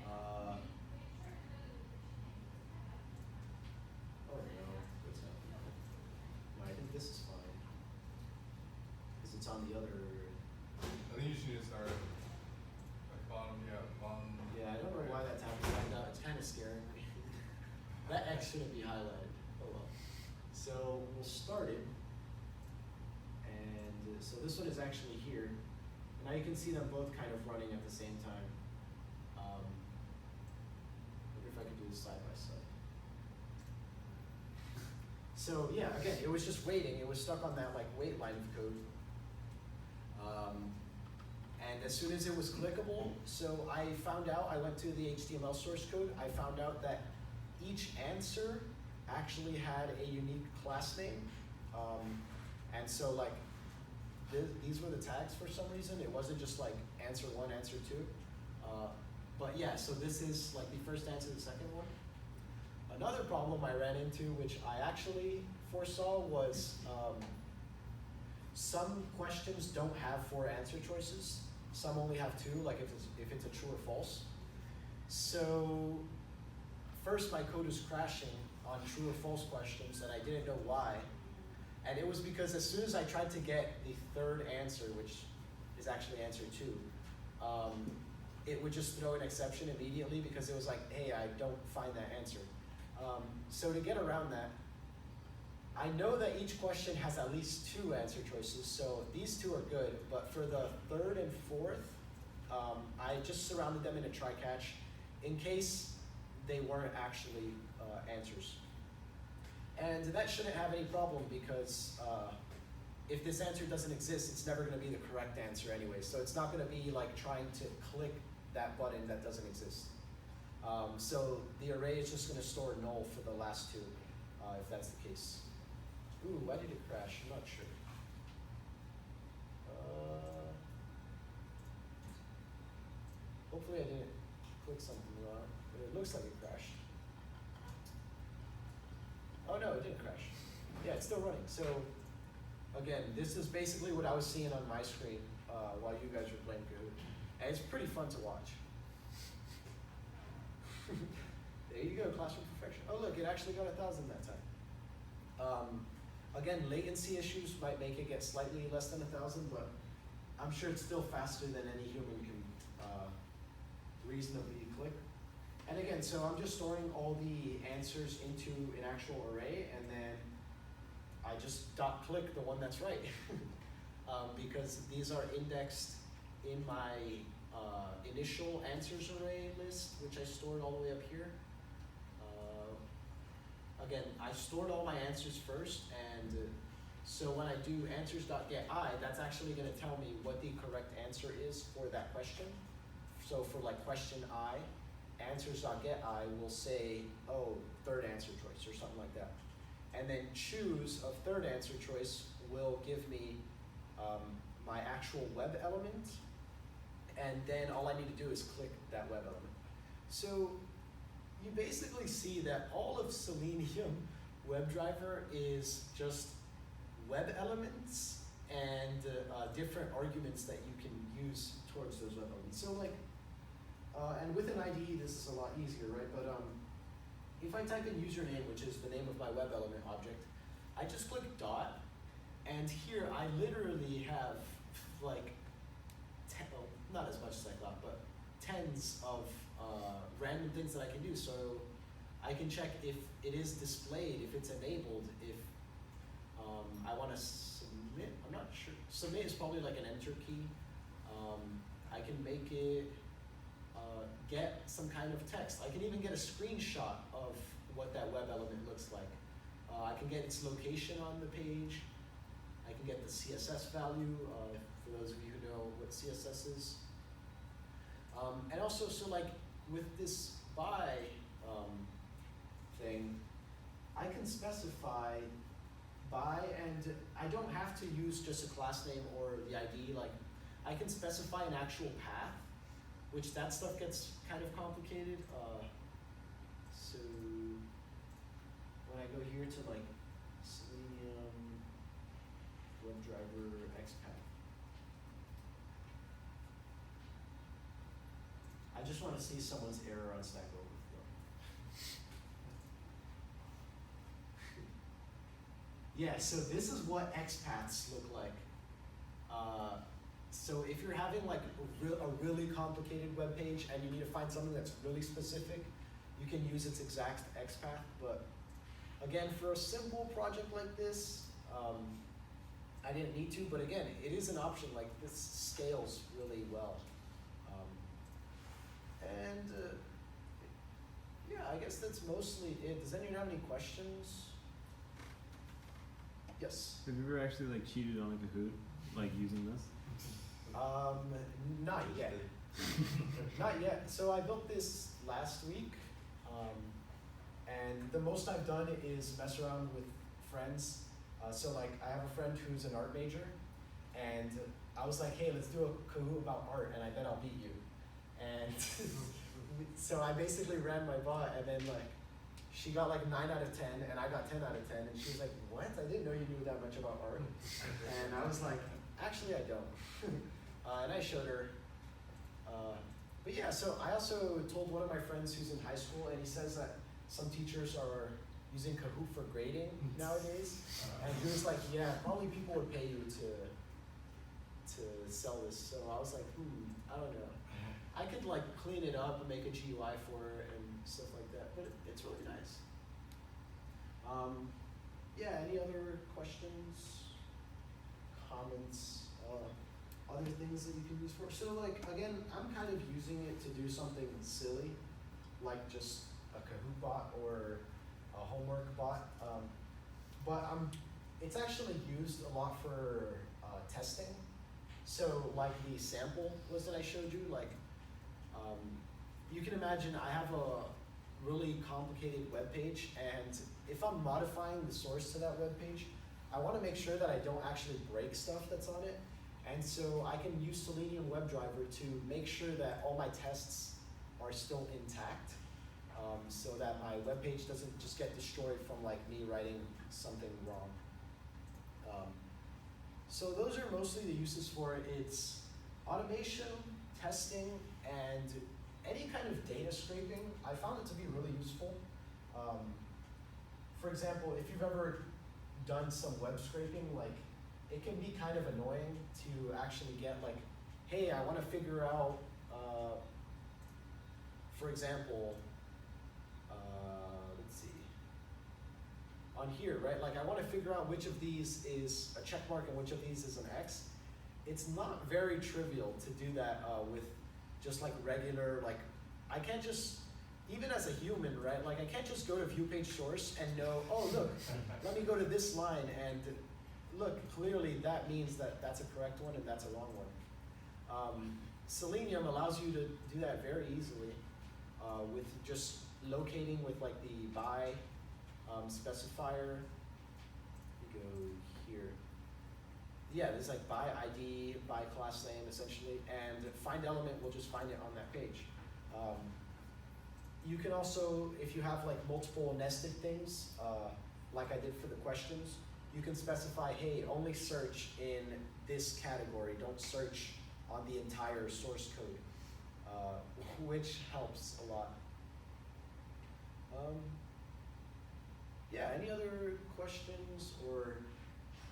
S1: oh no, what's happening? No, I think this is fine. Because it's on the other.
S5: I think you just need to start like bottom, bottom.
S1: Yeah, I don't know why that's happening right now. It's kind of scaring me. That X shouldn't be highlighted. Oh well. So we'll start it. And so this one is actually here. Now you can see them both kind of running at the same time. Wonder if I could do this side by side. So yeah, again, it was just waiting. It was stuck on that like wait line of code. And as soon as it was clickable, so I found out, I went to the HTML source code, I found out that each answer actually had a unique class name. And so like, these were the tags for some reason. It wasn't just like answer 1, answer 2. But yeah, so this is like the first answer, the second one. Another problem I ran into, which I actually foresaw, was some questions don't have 4 answer choices. Some only have 2, like if it's a true or false. So first my code was crashing on true or false questions, and I didn't know why. And it was because as soon as I tried to get the third answer, which is actually answer 2, it would just throw an exception immediately because it was like, hey, I don't find that answer. So to get around that, I know that each question has at least 2 answer choices, so these 2 are good, but for the third and fourth, I just surrounded them in a try-catch in case they weren't actually answers. And that shouldn't have any problem because if this answer doesn't exist, it's never gonna be the correct answer anyway, so it's not gonna be like trying to click that button that doesn't exist. So the array is just gonna store null for the last 2, if that's the case. Ooh, why did it crash? I'm not sure. Hopefully I didn't click something wrong, but it looks like it crashed. Oh no, it didn't crash. Yeah, it's still running. So again, this is basically what I was seeing on my screen while you guys were playing Kahoot. And it's pretty fun to watch. There you go, classroom perfection. Oh look, it actually got 1,000 that time. Again, latency issues might make it get slightly less than 1,000, but I'm sure it's still faster than any human can reasonably click. And again, so I'm just storing all the answers into an actual array, and then I just click the one that's right. Because these are indexed in my initial answers array list, which I stored all the way up here. Again, I stored all my answers first, and so when I do answers.getI, that's actually going to tell me what the correct answer is for that question. So for like question I, answers.getI will say, oh, third answer choice or something like that. And then choose of third answer choice will give me my actual web element, and then all I need to do is click that web element. So you basically see that all of Selenium WebDriver is just web elements and different arguments that you can use towards those web elements. So like, and with an IDE, this is a lot easier, right? But if I type in username, which is the name of my web element object, I just click dot, and here I literally have like, not as much as I thought, but tens of random things that I can do. So I can check if it is displayed, if it's enabled, if I want to submit, I'm not sure. Submit is probably like an enter key. I can make it get some kind of text. I can even get a screenshot of what that web element looks like. I can get its location on the page. I can get the CSS value, for those of you who know what CSS is. And also, so like with this by thing, I can specify by, and I don't have to use just a class name or the ID. Like, I can specify an actual path, which that stuff gets kind of complicated. So when I go here to like Selenium WebDriver XPath, I just want to see someone's error on Stack Overflow. Yeah, so this is what XPaths look like. So if you're having like a really complicated web page and you need to find something that's really specific, you can use its exact XPath. But again, for a simple project like this, I didn't need to, but again, it is an option. Like, this scales really well. Yeah, I guess that's mostly it. Does anyone have any questions? Yes.
S6: Have you ever actually like cheated on a Kahoot, like using this?
S1: Not Not yet. So I built this last week, and the most I've done is mess around with friends. So like I have a friend who's an art major, and I was like, hey, let's do a Kahoot about art, and I bet I'll beat you. And so I basically ran my bot, and then like she got like 9 out of 10, and I got 10 out of 10, and she was like, what? I didn't know you knew that much about art. And I was like, actually I don't. And I showed her. But yeah, so I also told one of my friends who's in high school, and he says that some teachers are using Kahoot for grading nowadays. And he was like, yeah, probably people would pay you to sell this. So I was like, I don't know. I could like clean it up and make a GUI for it and stuff like that, but it's really nice. Yeah, any other questions, comments, other things that you can use for? So like, again, I'm kind of using it to do something silly, like just a Kahoot bot or a homework bot. But it's actually used a lot for testing. So like the sample list that I showed you, like you can imagine I have a really complicated web page, and if I'm modifying the source to that web page, I want to make sure that I don't actually break stuff that's on it. And so I can use Selenium WebDriver to make sure that all my tests are still intact, so that my web page doesn't just get destroyed from like me writing something wrong. So those are mostly the uses for it. It's automation, testing, and any kind of data scraping. I found it to be really useful. For example, if you've ever done some web scraping, like it can be kind of annoying to actually get like, hey, I want to figure out, for example, let's see, on here, right? Like I want to figure out which of these is a check mark and which of these is an X. It's not very trivial to do that with just like regular, like I can't just, even as a human, right? Like I can't just go to view page source and know, oh look, let me go to this line and look, clearly that means that that's a correct one and that's a wrong one. Selenium allows you to do that very easily with just locating with like the by specifier. You go here. Yeah, there's like by ID, by class name essentially, and find element will just find it on that page. You can also, if you have like multiple nested things, like I did for the questions, you can specify, hey, only search in this category, don't search on the entire source code, which helps a lot. Yeah, any other questions or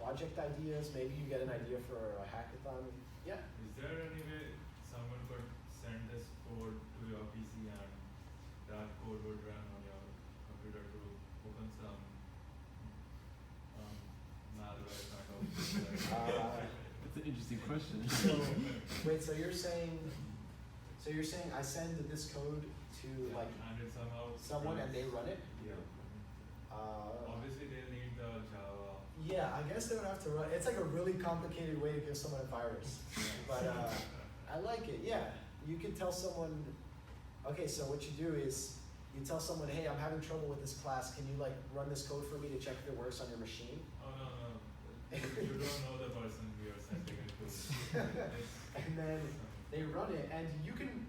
S1: project ideas? Maybe you get an idea for a hackathon. Yeah?
S7: Is there any way someone could send this code to your PC and that code would run on your computer to open some malware kind of?
S6: That's an interesting question.
S1: So, wait, so you're saying I send this code to like
S7: and it somehow
S1: someone and they run it?
S7: Yeah. Obviously they need the Java.
S1: Yeah, I guess they would have to run. It's like a really complicated way to give someone a virus, but I like it. Yeah, you can tell someone. Okay, so what you do is you tell someone, hey, I'm having trouble with this class. Can you like run this code for me to check if it works on your machine?
S7: Oh no. You don't know the person we are sending it to.
S1: And then they run it, and you can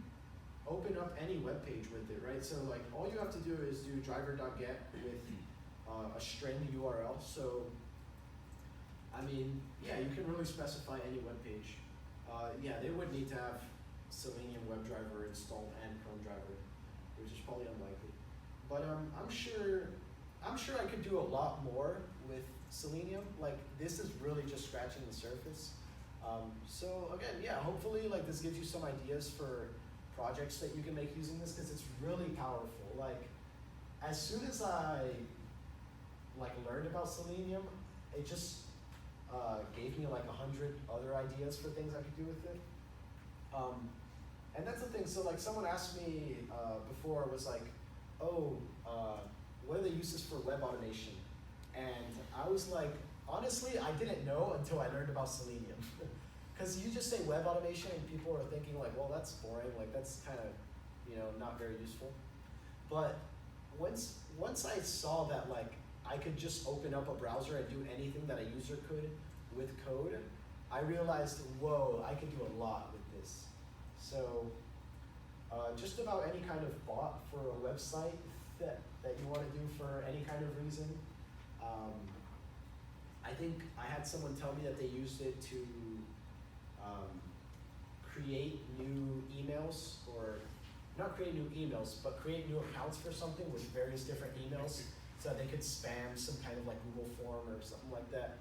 S1: open up any web page with it, right? So like all you have to do is do driver.get with a string URL. So I mean, yeah, you can really specify any web page. Yeah, they would need to have Selenium WebDriver installed and Chrome driver, which is probably unlikely. But I'm sure I could do a lot more with Selenium. Like this is really just scratching the surface. So again, yeah, hopefully like this gives you some ideas for projects that you can make using this, because it's really powerful. Like as soon as I like learned about Selenium, it just gave me like 100 other ideas for things I could do with it. And that's the thing. So like someone asked me before, was like, oh, what are the uses for web automation? And I was like, honestly, I didn't know until I learned about Selenium. because you just say web automation and people are thinking like, well, that's boring, like that's kind of, not very useful. But once I saw that like I could just open up a browser and do anything that a user could with code, I realized, whoa, I can do a lot with this. So just about any kind of bot for a website that you want to do for any kind of reason. I think I had someone tell me that they used it to create new emails, or not create new emails, but create new accounts for something with various different emails so that they could spam some kind of like Google form or something like that.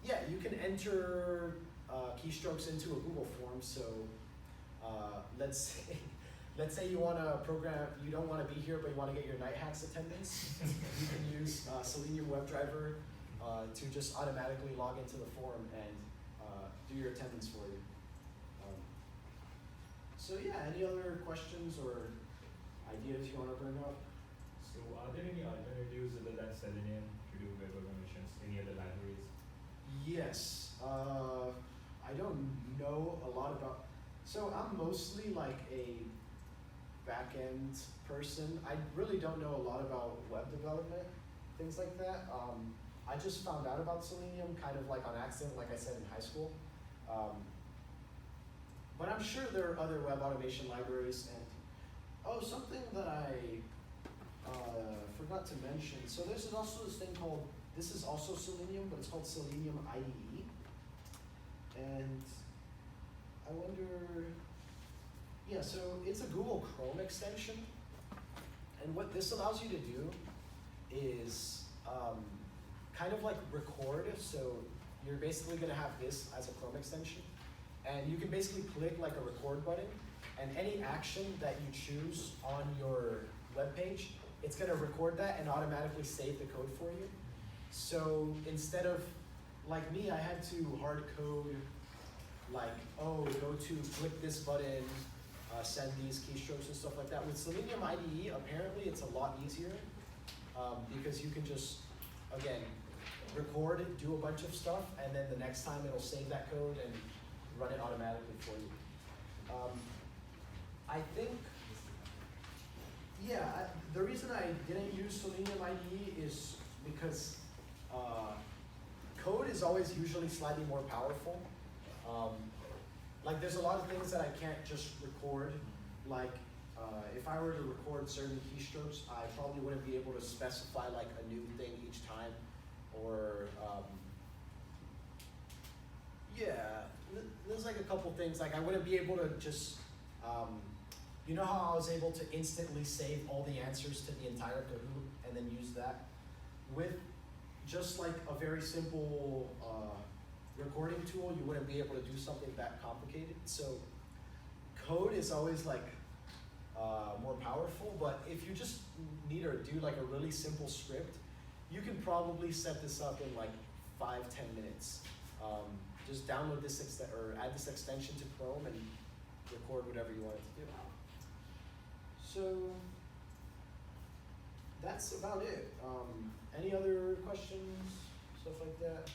S1: Yeah, you can enter keystrokes into a Google form. So let's say you want to program, you don't want to be here, but you want to get your night hacks attendance. You can use Selenium WebDriver to just automatically log into the form and do your attendance for you. So yeah, any other questions or ideas you want to bring up?
S7: So are there any alternatives other than Selenium to do web automations? Any other libraries?
S1: Yes. I don't know a lot about, so I'm mostly like a back-end person. I really don't know a lot about web development, things like that. I just found out about Selenium kind of like on accident, like I said, in high school. But I'm sure there are other web automation libraries. And something that I forgot to mention. So there's also this thing called, this is also Selenium, but it's called Selenium Ide. And I wonder, yeah, so it's a Google Chrome extension. And what this allows you to do is kind of like record. So you're basically gonna have this as a Chrome extension. And you can basically click like a record button, and any action that you choose on your web page, it's gonna record that and automatically save the code for you. So instead of, like me, I had to hard code, like, go to click this button, send these keystrokes and stuff like that. With Selenium IDE, apparently it's a lot easier because you can just, again, record it, do a bunch of stuff, and then the next time it'll save that code and run it automatically for you. I think, the reason I didn't use Selenium IDE is because code is always usually slightly more powerful. Like there's a lot of things that I can't just record. Like if I were to record certain keystrokes, I probably wouldn't be able to specify like a new thing each time, or there's like a couple things, like I wouldn't be able to just, you know how I was able to instantly save all the answers to the entire Kahoot and then use that? With just like a very simple recording tool, you wouldn't be able to do something that complicated. So code is always like more powerful, but if you just need to do like a really simple script, you can probably set this up in like 5-10 minutes. Just download this or add this extension to Chrome and record whatever you want it to do. So that's about it. Any other questions, stuff like that?